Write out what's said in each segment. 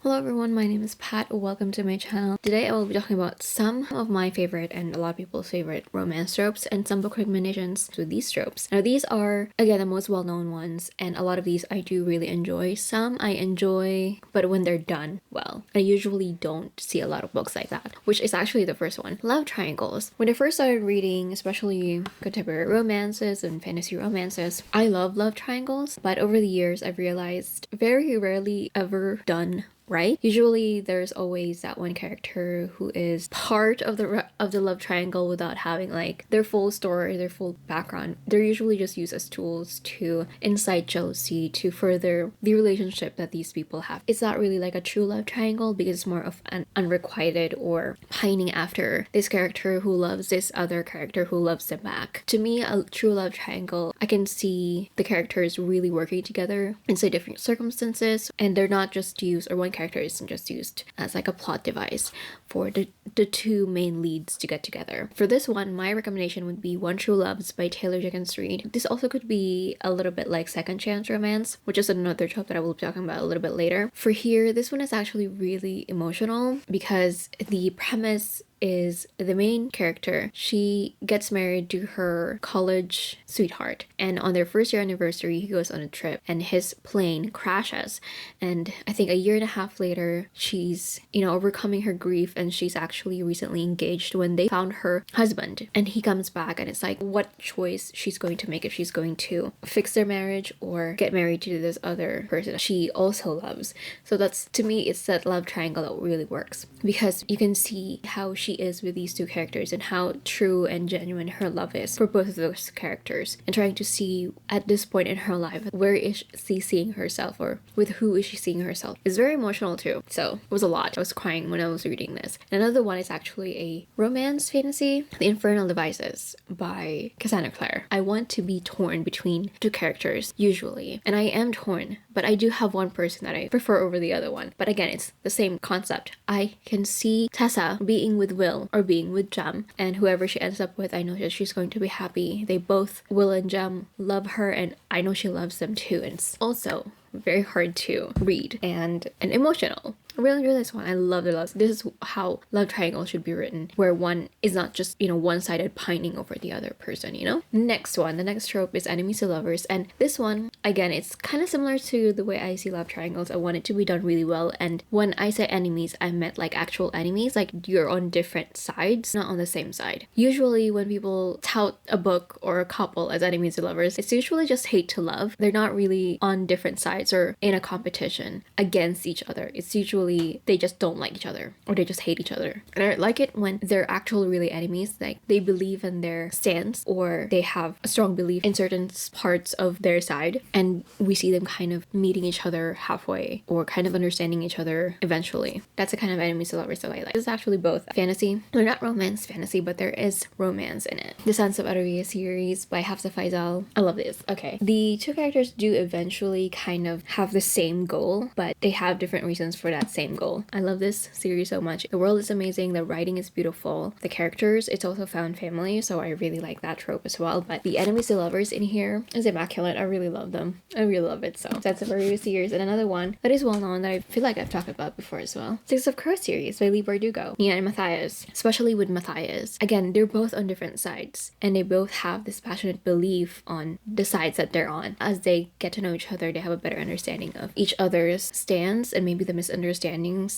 Hello everyone, my name is Pat. Welcome to my channel. Today I will be talking about some of my favorite and a lot of people's favorite romance tropes and some book recommendations with these tropes. Now these are, again, the most well-known ones, and a lot of these I do really enjoy. Some I enjoy, but when they're done well. I usually don't see a lot of books like that, which is actually the first one. Love triangles. When I first started reading, especially contemporary romances and fantasy romances, I love love triangles, but over the years I've realized very rarely ever done right. Usually there's always that one character who is part of the love triangle without having like their full story, their full background. They're usually just used as tools to incite jealousy, to further the relationship that these people have. It's not really like a true love triangle because it's more of an unrequited or pining after this character who loves this other character who loves them back. To me, a true love triangle, I can see the characters really working together in say different circumstances, and they're not just used, or one character isn't just used as like a plot device for the two main leads to get together. For this one, my recommendation would be One True Loves by Taylor Jenkins Reid. This also could be a little bit like second chance romance, which is another trope that I will be talking about a little bit later. For here, this one is actually really emotional because the premise is the main character. She gets married to her college sweetheart, and on their first year anniversary he goes on a trip and his plane crashes, and I think a year and a half later she's overcoming her grief, and she's actually recently engaged when they found her husband, and he comes back, and it's like what choice she's going to make, if she's going to fix their marriage or get married to this other person she also loves. So that's, to me, it's that love triangle that really works because you can see how she is with these two characters and how true and genuine her love is for both of those characters, and trying to see at this point in her life where is she seeing herself, or with who is she seeing herself. It's very emotional too, so it was a lot. I was crying when I was reading this. Another one is actually a romance fantasy, The Infernal Devices by Cassandra Clare. I want to be torn between two characters usually, and I am torn, but I do have one person that I prefer over the other one. But again, it's the same concept. I can see Tessa being with Will or being with Jem, and whoever she ends up with, I know that she's going to be happy. They both, Will and Jem, love her, and I know she loves them too. And it's also very hard to read and emotional. I really enjoy this one. I love the love. This is how love triangle should be written, where one is not just, one-sided pining over the other person, Next one, the next trope is enemies to lovers, and this one, again, it's kind of similar to the way I see love triangles. I want it to be done really well, and when I say enemies, I meant like actual enemies, like you're on different sides, not on the same side. Usually when people tout a book or a couple as enemies to lovers, it's usually just hate to love. They're not really on different sides or in a competition against each other. It's usually they just don't like each other, or they just hate each other. And I like it when they're actually really enemies, like they believe in their stance, or they have a strong belief in certain parts of their side, and we see them kind of meeting each other halfway, or kind of understanding each other eventually. That's the kind of enemies to lovers that I like. This is actually both fantasy. They're not romance fantasy, but there is romance in it. The Sons of Arawiya series by Hafsah Faizal. I love this. Okay. The two characters do eventually kind of have the same goal, but they have different reasons for that same goal. I love this series so much. The world is amazing, the writing is beautiful, the characters, it's also found family, so I really like that trope as well. But the enemies to lovers in here is immaculate. I really love them. I really love it. So that's a very series. And another one that is well known that I feel like I've talked about before as well, Six of Crows series by Leigh Bardugo. Nia and Matthias, especially with Matthias. Again, they're both on different sides, and they both have this passionate belief on the sides that they're on. As they get to know each other, they have a better understanding of each other's stance and maybe the misunderstandings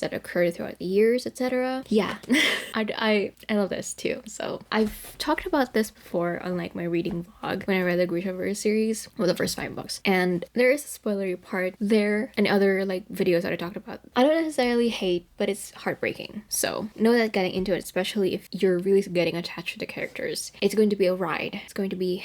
that occurred throughout the years, etc. Yeah. I love this too. So I've talked about this before on like my reading vlog when I read the Grishaverse series, well, the first 5 books, and there is a spoilery part there and other like videos that I talked about. I don't necessarily hate, but it's heartbreaking, so know that getting into it, especially if you're really getting attached to the characters, it's going to be a ride. It's going to be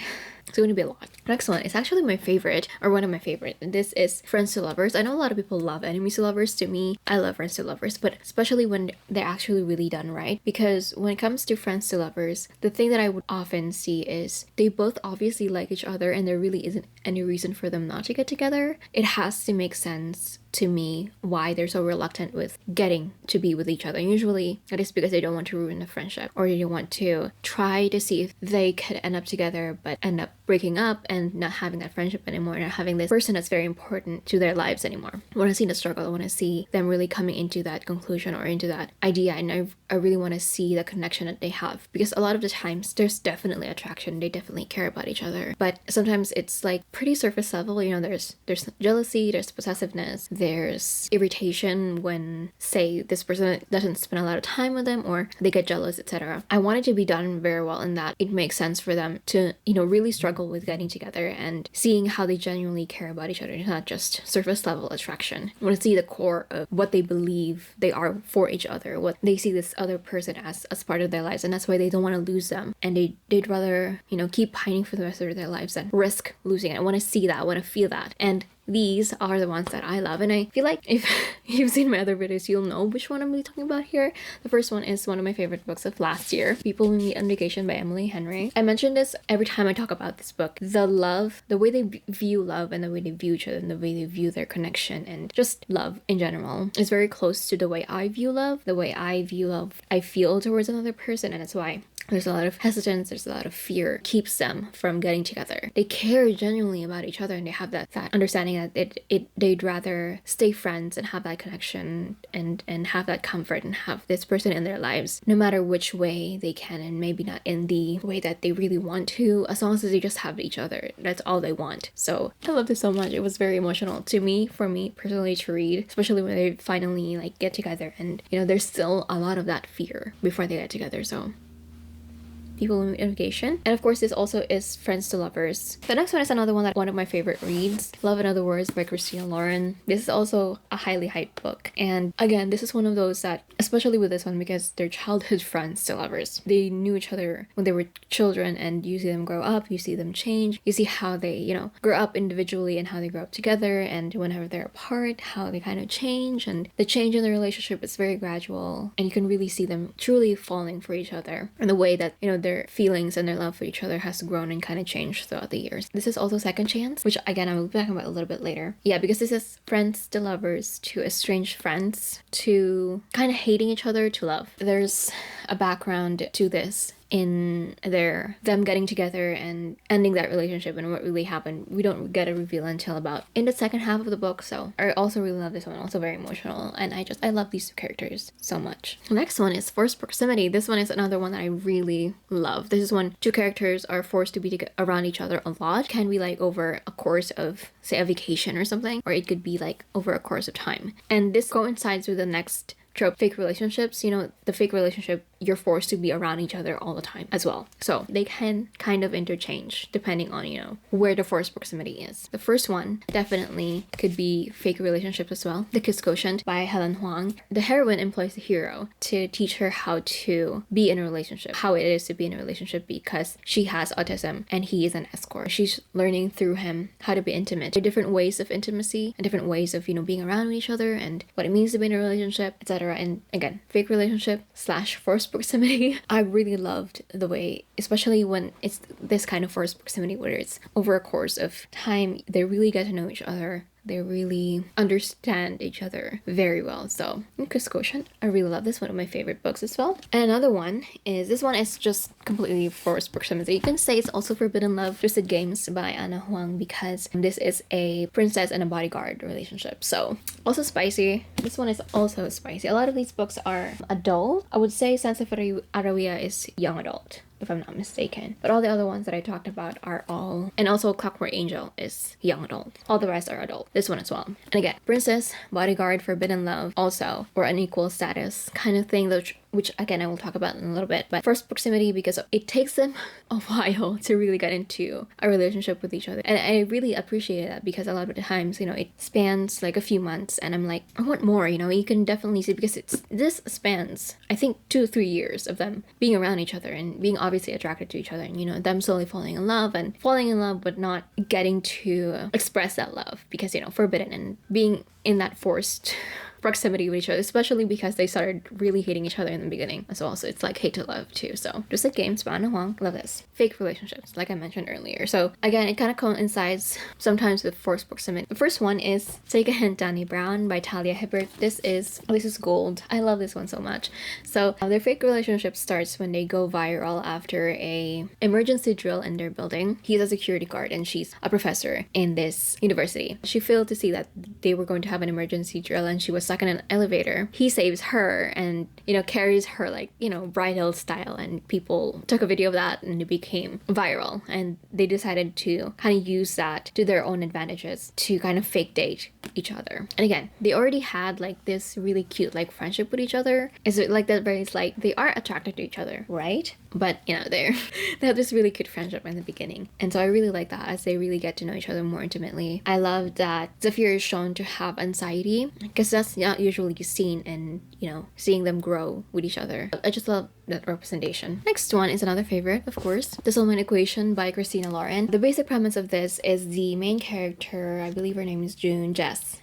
a lot. Next one is actually my favorite, or one of my favorite, and this is Friends to Lovers. I know a lot of people love enemies to lovers. To me, I love Friends to Lovers, but especially when they're actually really done right, because when it comes to Friends to Lovers, the thing that I would often see is they both obviously like each other, and there really isn't any reason for them not to get together. It has to make sense to me why they're so reluctant with getting to be with each other. Usually it is because they don't want to ruin the friendship, or they want to try to see if they could end up together but end up breaking up and not having that friendship anymore, not having this person that's very important to their lives anymore. I want to see the struggle. I want to see them really coming into that conclusion or into that idea, and I really want to see the connection that they have, because a lot of the times there's definitely attraction, they definitely care about each other, but sometimes it's like pretty surface level. You know, there's jealousy, there's possessiveness, there's irritation when, say, this person doesn't spend a lot of time with them or they get jealous, etc. I want it to be done very well in that it makes sense for them to, you know, really struggle with getting together and seeing how they genuinely care about each other. It's not just surface level attraction. I want to see the core of what they believe they are for each other, what they see this other person as part of their lives, and that's why they don't want to lose them, and they'd rather, you know, keep pining for the rest of their lives than risk losing it. I want to see that, I want to feel that, and these are the ones that I love. And I feel like if you've seen my other videos, you'll know which one I'm really talking about here. The first one is one of my favorite books of last year, People We Meet on Vacation by Emily Henry. I mention this every time I talk about this book. The love, the way they view love and the way they view each other and the way they view their connection and just love in general is very close to the way I view love, the way I view love I feel towards another person, and that's why there's a lot of hesitance, there's a lot of fear, keeps them from getting together. They care genuinely about each other, and they have that understanding that they'd rather stay friends and have that connection and have that comfort and have this person in their lives, no matter which way they can, and maybe not in the way that they really want to, as long as they just have each other. That's all they want. So I love this so much. It was very emotional to me, for me personally, to read, especially when they finally like get together, and you know, there's still a lot of that fear before they get together. So People in Vacation. And of course, this also is Friends to Lovers. The next one is another one that one of my favorite reads, Love in Other Words by Christina Lauren. This is also a highly hyped book, and again, this is one of those that, especially with this one, because they're childhood friends to lovers, they knew each other when they were children, and you see them grow up, you see them change, you see how they, you know, grow up individually and how they grow up together, and whenever they're apart, how they kind of change, and the change in the relationship is very gradual, and you can really see them truly falling for each other, and the way that, you know, their feelings and their love for each other has grown and kind of changed throughout the years. This is also Second Chance, which again I will be talking about a little bit later. Yeah, because this is friends to lovers to estranged friends to kind of hating each other to love. There's a background to this in them getting together and ending that relationship, and what really happened we don't get a reveal until about in the second half of the book. So I also really love this one, also very emotional, and I love these two characters so much. The next one is Forced Proximity. This one is another one that I really love. This is when two characters are forced to be around each other a lot. Can be like over a course of, say, a vacation or something, or it could be like over a course of time, and this coincides with the next trope, fake relationships. You know, the fake relationship, you're forced to be around each other all the time as well. So they can kind of interchange depending on, you know, where the forced proximity is. The first one definitely could be fake relationships as well. The Kiss Quotient by Helen Huang. The heroine employs the hero to teach her how to be in a relationship, how it is to be in a relationship, because she has autism and he is an escort. She's learning through him how to be intimate. There are different ways of intimacy and different ways of, you know, being around each other and what it means to be in a relationship, etc. And again, fake relationship / forced proximity. I really loved the way, especially when it's this kind of forced proximity where it's over a course of time, they really get to know each other. They really understand each other very well. So, Kiss Quotient, I really love this, one of my favorite books as well. And another one is, this one is just completely forced proximity. You can say it's also Forbidden Love, Twisted Games by Anna Huang, because this is a princess and a bodyguard relationship. So, also spicy. This one is also spicy. A lot of these books are adult. I would say Sense of Arawiya is young adult, if I'm not mistaken. But all the other ones that I talked about are all, and also Clockwork Angel is young adult. All the rest are adult. This one as well. And again, Princess, Bodyguard, Forbidden Love, also, or Unequal Status kind of thing, which again I will talk about in a little bit. But first proximity, because it takes them a while to really get into a relationship with each other, and I really appreciate that, because a lot of the times, you know, it spans like a few months and I'm like, I want more. You know, you can definitely see, because this spans I think 2 or 3 years of them being around each other and being obviously attracted to each other, and you know, them slowly falling in love but not getting to express that love, because, you know, forbidden and being in that forced proximity with each other, especially because they started really hating each other in the beginning as well. So it's like hate to love too. So just like games, but Huang, love this. Fake relationships, like I mentioned earlier. So again, it kind of coincides sometimes with forced proximity. The first one is Take a Hint, Danny Brown by Talia Hibbert. This is gold. I love this one so much. So their fake relationship starts when they go viral after a emergency drill in their building. He's a security guard and she's a professor in this university. She failed to see that they were going to have an emergency drill and she was stuck in an elevator. He saves her and, you know, carries her like, you know, bridal style, and people took a video of that and it became viral, and they decided to kind of use that to their own advantages to kind of fake date each other. And again, they already had like this really cute like friendship with each other. Is it like that very like they are attracted to each other, right? But you know, they have this really cute friendship in the beginning, and so I really like that as they really get to know each other more intimately. I love that Zafir is shown to have anxiety because that's not usually seen in, you know, seeing them grow with each other. I just love that representation. Next one is another favorite, of course, The Soulmate Equation by Christina Lauren. The basic premise of this is the main character, I believe her name is Jess.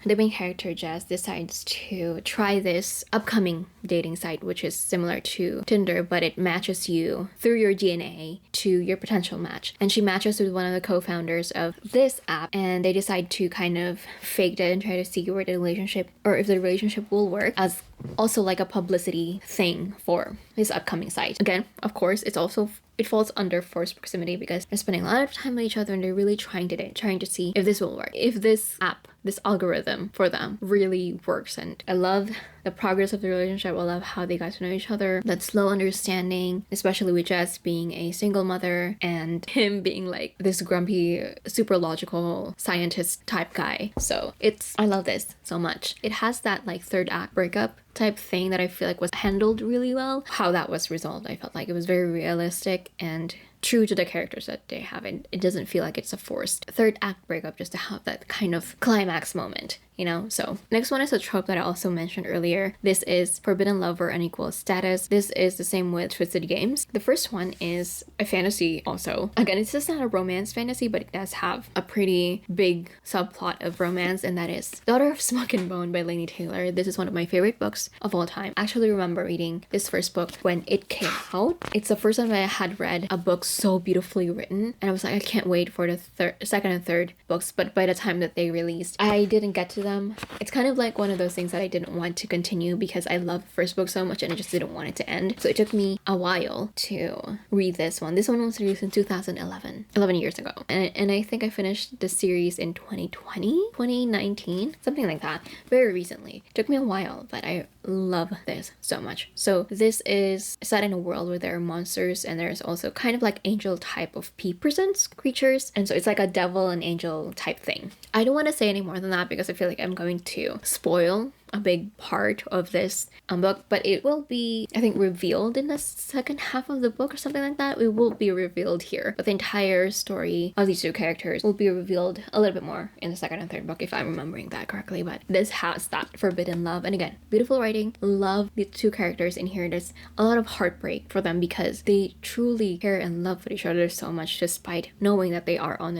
The main character, Jess, decides to try this upcoming dating site, which is similar to Tinder, but it matches you through your DNA to your potential match. And she matches with one of the co-founders of this app, and they decide to kind of fake it and try to see where the relationship, or if the relationship will work, as also like a publicity thing for this upcoming site. Again, of course, it falls under forced proximity because they're spending a lot of time with each other and they're really trying to see if this will work, if this app, this algorithm for them really works. And I love the progress of the relationship. I love how they got to know each other, that slow understanding, especially with Jess being a single mother and him being like this grumpy, super logical scientist type guy. So I love this so much. It has that like third act breakup type thing that I feel like was handled really well. How that was resolved, I felt like it was very realistic and true to the characters that they have, and it doesn't feel like it's a forced third act breakup just to have that kind of climax moment, you know? So next one is a trope that I also mentioned earlier. This is forbidden lover unequal status. This is the same with Twisted Games. The first one is a fantasy also. Again, it's just not a romance fantasy, but it does have a pretty big subplot of romance, and that is Daughter of Smoke and Bone by Laini Taylor. This is one of my favorite books of all time. I actually remember reading this first book when it came out. It's the first time I had read a book so beautifully written, and I was like, I can't wait for the second and third books, but by the time that they released, I didn't get to them. It's kind of like one of those things that I didn't want to continue because I loved the first book so much and I just didn't want it to end. So it took me a while to read this one. This one was released in 2011, 11 years ago, and I think I finished the series in 2019, something like that, very recently. It took me a while, but I love this so much. So this is set in a world where there are monsters, and there's also kind of like angel type of presence creatures, and so it's like a devil and angel type thing. I don't want to say any more than that because I feel like I'm going to spoil a big part of this book, but it will be, I think, revealed in the second half of the book or something like that. It will be revealed here, but the entire story of these two characters will be revealed a little bit more in the second and third book, if I'm remembering that correctly. But this has that forbidden love, and again, beautiful writing. Love the two characters in here. There's a lot of heartbreak for them because they truly care and love for each other so much, despite knowing that they are on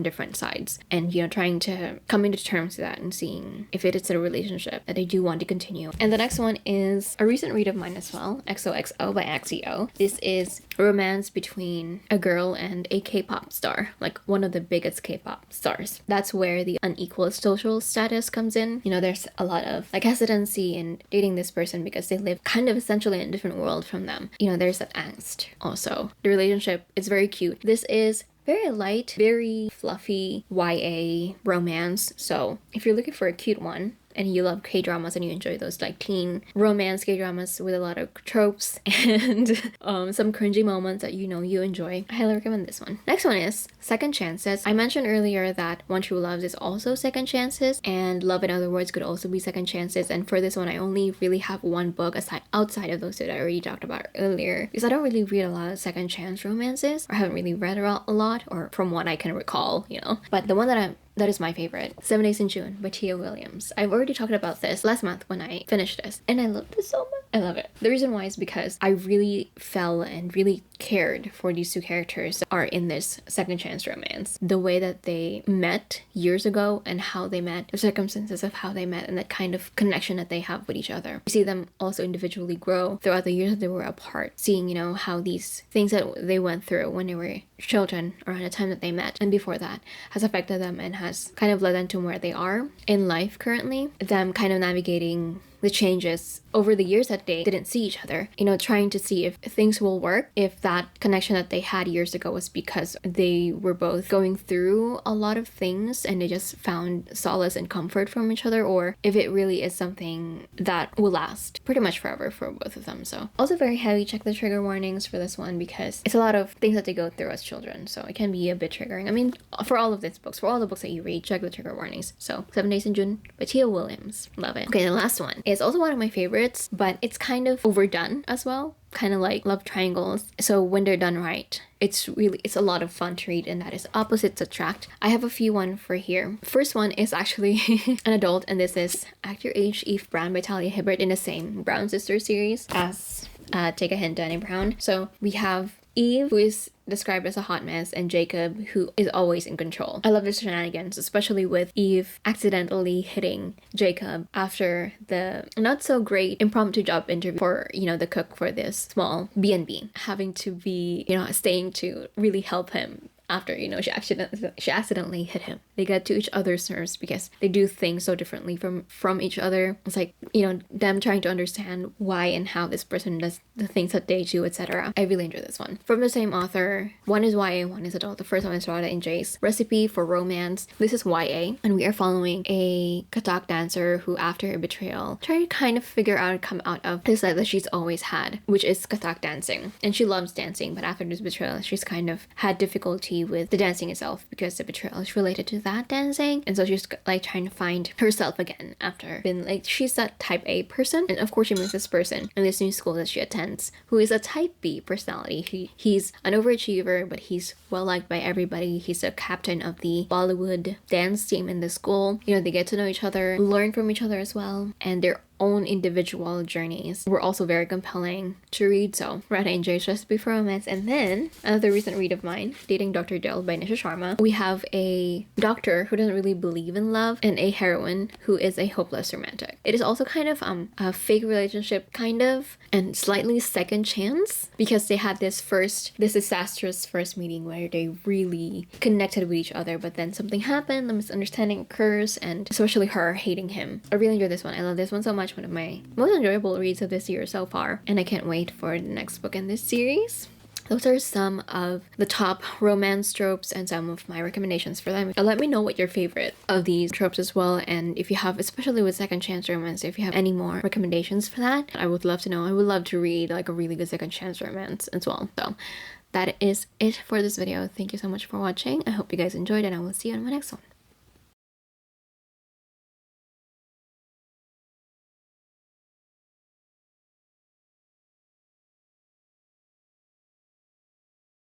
different sides, and you know, trying to come into terms with that and seeing if it is a relationship that they do want to continue. And the next one is a recent read of mine as well, XOXO by Axio. This is a romance between a girl and a K-pop star, like one of the biggest K-pop stars. That's where the unequal social status comes in. You know, there's a lot of like hesitancy in dating this person because they live kind of essentially in a different world from them. You know, there's that angst also. The relationship is very cute. This is very light, very fluffy YA romance. So if you're looking for a cute one, and you love K-dramas and you enjoy those like teen romance K-dramas with a lot of tropes and some cringy moments that you know you enjoy, I highly recommend this one. Next one is Second Chances. I mentioned earlier that One True Loves is also second chances, and Love in Other Words could also be second chances. And for this one, I only really have one book outside of those two that I already talked about earlier, because I don't really read a lot of second chance romances, or haven't really read a lot, or from what I can recall, you know. But the one that is my favorite, 7 Days in June by Tia Williams. I've already talked about this last month when I finished this, and I loved it so much. I love it. The reason why is because I really fell and really cared for these two characters that are in this second chance romance. The way that they met years ago and how they met, the circumstances of how they met, and that kind of connection that they have with each other. You see them also individually grow throughout the years that they were apart, seeing, you know, how these things that they went through when they were children around the time that they met and before that has affected them and has kind of led them to where they are in life currently. Them kind of navigating the changes over the years that they didn't see each other, you know, trying to see if things will work, if that connection that they had years ago was because they were both going through a lot of things and they just found solace and comfort from each other, or if it really is something that will last pretty much forever for both of them. So also very heavy, check the trigger warnings for this one because it's a lot of things that they go through as children, so it can be a bit triggering. I mean, for all of these books, for all the books that you read, check the trigger warnings. So 7 Days in June by Tia Williams. Love it. Okay, the last one is also one of my favorites, but it's kind of overdone as well, kind of like love triangles. So when they're done right, it's a lot of fun to read, and that is Opposites Attract. I have a few one for here. First one is actually an adult, and this is Act Your Age, Eve Brown by Talia Hibbert, in the same Brown Sisters series as Take a Hint, Danny Brown. So we have Eve, who is described as a hot mess, and Jacob, who is always in control. I love the shenanigans, especially with Eve accidentally hitting Jacob after the not so great impromptu job interview for, you know, the cook for this small B&B, having to be, you know, staying to really help him after, you know, she accidentally hit him. They get to each other's nerves because they do things so differently from each other. It's like, you know, them trying to understand why and how this person does the things that they do, etc. I really enjoy this one. From the same author, one is YA, one is adult. The first one is Rada and Jace, Recipe for Romance. This is YA, and we are following a Katak dancer who, after a betrayal, trying to kind of figure out and come out of this life that she's always had, which is Katak dancing. And she loves dancing, but after this betrayal, she's kind of had difficulty with the dancing itself because the betrayal is related to that dancing, and so she's like trying to find herself again after being like, she's that type A person, and of course she meets this person in this new school that she attends who is a type B personality. He's an overachiever, but he's well liked by everybody. He's a captain of the Bollywood dance team in the school. You know, they get to know each other, learn from each other as well, and they're own individual journeys were also very compelling to read. So Rada and Jace, Recipe for Romance. And then another recent read of mine, Dating Dr. Dell by Nisha Sharma. We have a doctor who doesn't really believe in love and a heroine who is a hopeless romantic. It is also kind of a fake relationship, kind of, and slightly second chance, because they had this disastrous first meeting where they really connected with each other, but then something happened, a misunderstanding occurs, and especially her hating him. I really enjoyed this one. I love this one so much. One of my most enjoyable reads of this year so far, and I can't wait for the next book in this series. Those are some of the top romance tropes and some of my recommendations for them. Let me know what your favorite of these tropes as well, and if you have, especially with second chance romance, if you have any more recommendations for that, I would love to know. I would love to read like a really good second chance romance as well. So that is it for this video. Thank you so much for watching. I hope you guys enjoyed, and I will see you in my next one.